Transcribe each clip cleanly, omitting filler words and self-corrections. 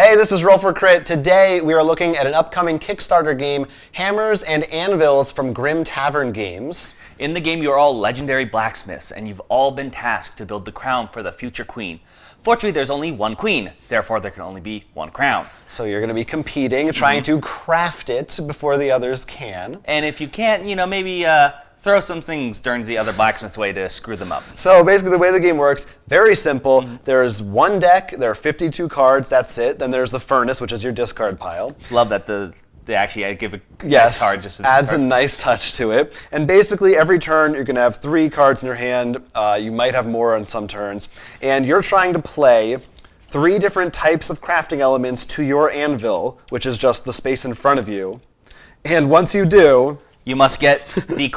Hey, this is Roll for Crit. Today we are looking at an upcoming Kickstarter game, Hammers and Anvils from Grim Tavern Games. In the game, you are all legendary blacksmiths, and you've all been tasked to build the crown for the future queen. Fortunately, there's only one queen, therefore there can only be one crown. So you're going to be competing, trying to craft it before the others can. And if you can't, maybe throw some things during the other blacksmith's way to screw them up. So basically the way the game works, very simple. There's one deck, there are 52 cards, that's it. Then there's the furnace, which is your discard pile. Love that they actually give a Yes, nice card. Just adds a nice touch to it. And basically every turn you're going to have 3 cards in your hand. You might have more on some turns. And you're trying to play 3 different types of crafting elements to your anvil, which is just the space in front of you. And once you do, you must get the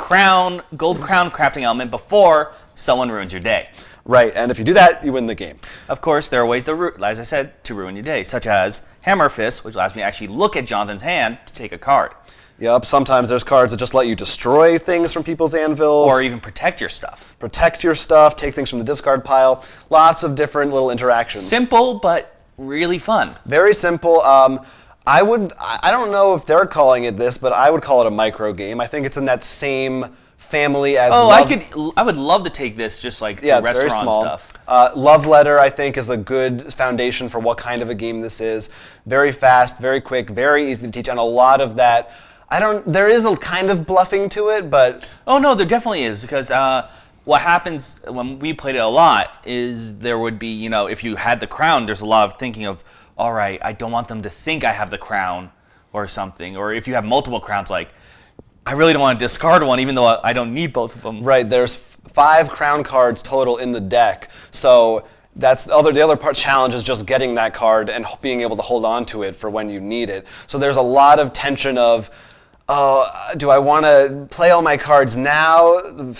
gold crown crafting element before someone ruins your day. right, and if you do that, you win the game. Of course, there are ways as I said, to ruin your day, such as Hammer Fist, which allows me to actually look at Jonathan's hand to take a card. Yep, sometimes there's cards that just let you destroy things from people's anvils. Or even protect your stuff. Protect your stuff, take things from the discard pile. Lots of different little interactions. Simple, but really fun. Very simple. I don't know if they're calling it this, but I would call it a micro game. I think it's in that same family as I would love to take this just like to it's restaurant very small. stuff. Love Letter, I think, is a good foundation for what kind of a game this is. Very fast, very quick, very easy to teach, and a lot of that. There is a kind of bluffing to it, but Oh no, there definitely is, because what happens when we played it a lot is there would be, if you had the crown, there's a lot of thinking of, all right, I don't want them to think I have the crown or something. Or if you have multiple crowns, like, I really don't want to discard one even though I don't need both of them. right, there's 5 crown cards total in the deck, so the other part challenge is just getting that card and being able to hold on to it for when you need it. So there's a lot of tension of, do I want to play all my cards now,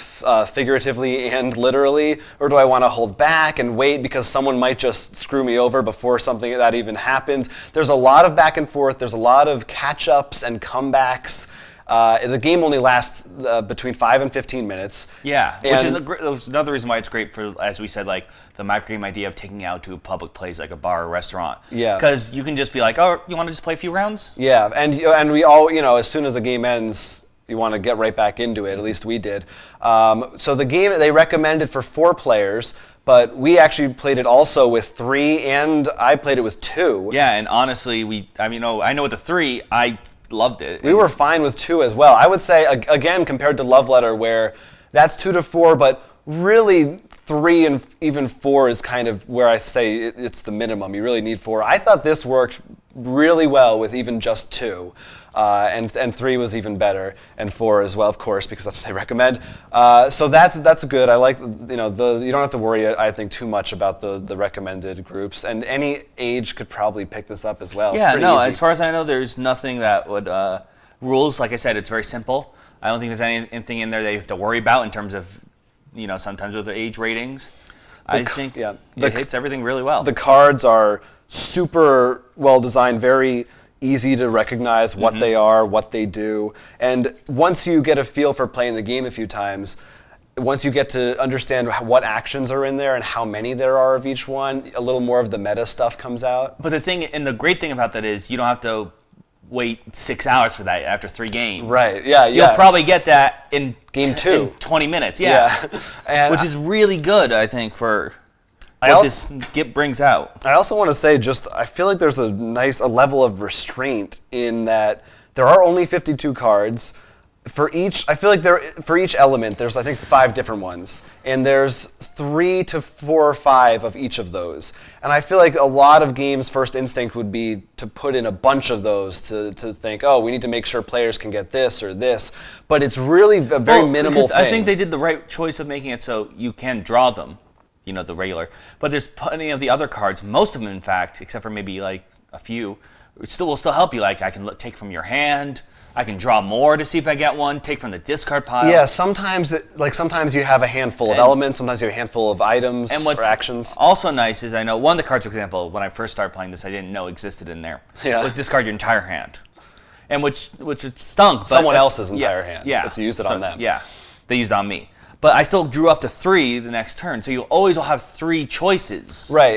figuratively and literally, or do I want to hold back and wait because someone might just screw me over before something like that even happens? There's a lot of back and forth. There's a lot of catch-ups and comebacks. The game only lasts between 5 and 15 minutes. Yeah, which is another reason why it's great for, as we said, like the micro game idea of taking it out to a public place like a bar or restaurant. Yeah. Because you can just be like, oh, you want to just play a few rounds? Yeah, and we all, as soon as the game ends, you want to get right back into it. At least we did. So the game, they recommend it for 4 players, but we actually played it also with 3, and I played it with 2. Yeah, and honestly, I know with the 3, I loved it. We were fine with 2 as well. I would say, again, compared to Love Letter, where that's 2 to 4, but really 3 and even 4 is kind of where I say it's the minimum. You really need 4. I thought this worked really well with even just 2. And 3 was even better, and 4 as well, of course, because that's what they recommend. So that's good. I like, you don't have to worry, I think, too much about the recommended groups, and any age could probably pick this up as well. Yeah, it's pretty easy. As far as I know, there's nothing that would rules. Like I said, it's very simple. I don't think there's anything in there that you have to worry about in terms of, sometimes with the age ratings. I think it hits everything really well. The cards are super well designed, very easy to recognize what they are, what they do. And once you get a feel for playing the game a few times, once you get to understand what actions are in there and how many there are of each one, a little more of the meta stuff comes out. But the great thing about that is you don't have to wait 6 hours for that after 3 games. Right, yeah. You'll probably get that in game 2. In 20 minutes, yeah. And which is really good, I think, for what this brings out. I also want to say, I feel like there's a level of restraint in that there are only 52 cards. For each element, there's, I think, 5 different ones. And there's 3 to 4 or 5 of each of those. And I feel like a lot of games' first instinct would be to put in a bunch of those to think, we need to make sure players can get this or this. But it's really a very minimal thing. I think they did the right choice of making it so you can draw them. The regular. But there's plenty of the other cards, most of them, in fact, except for maybe like a few, will still help you. Like I can take from your hand, I can draw more to see if I get one, take from the discard pile. Yeah, sometimes you have a handful of elements, sometimes you have a handful of items or actions. Also nice is, I know one of the cards, for example, when I first started playing this, I didn't know existed in there. Yeah. Was discard your entire hand. And which it stunk. Someone else's entire hand. Yeah. But to use it on them. Yeah. They used it on me. but I still drew up to 3 the next turn. So you always will have 3 choices. Right.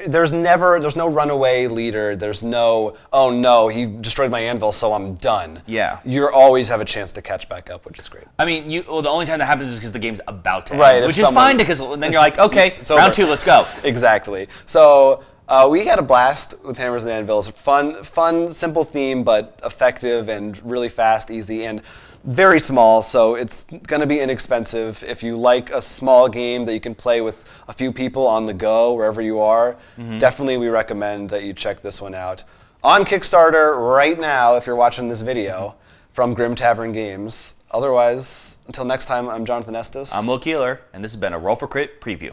There's no runaway leader. There's no, oh no, he destroyed my anvil, so I'm done. Yeah. You always have a chance to catch back up, which is great. I mean, the only time that happens is because the game's about to end. Right, if Which is fine because then you're like, okay, it's round over. 2, let's go. Exactly. So we had a blast with Hammers and Anvils. Fun, simple theme, but effective and really fast, easy, and very small. So it's going to be inexpensive. If you like a small game that you can play with a few people on the go, wherever you are, definitely we recommend that you check this one out. On Kickstarter right now, if you're watching this video, from Grim Tavern Games. Otherwise, until next time, I'm Jonathan Estes. I'm Will Keeler, and this has been a Roll for Crit preview.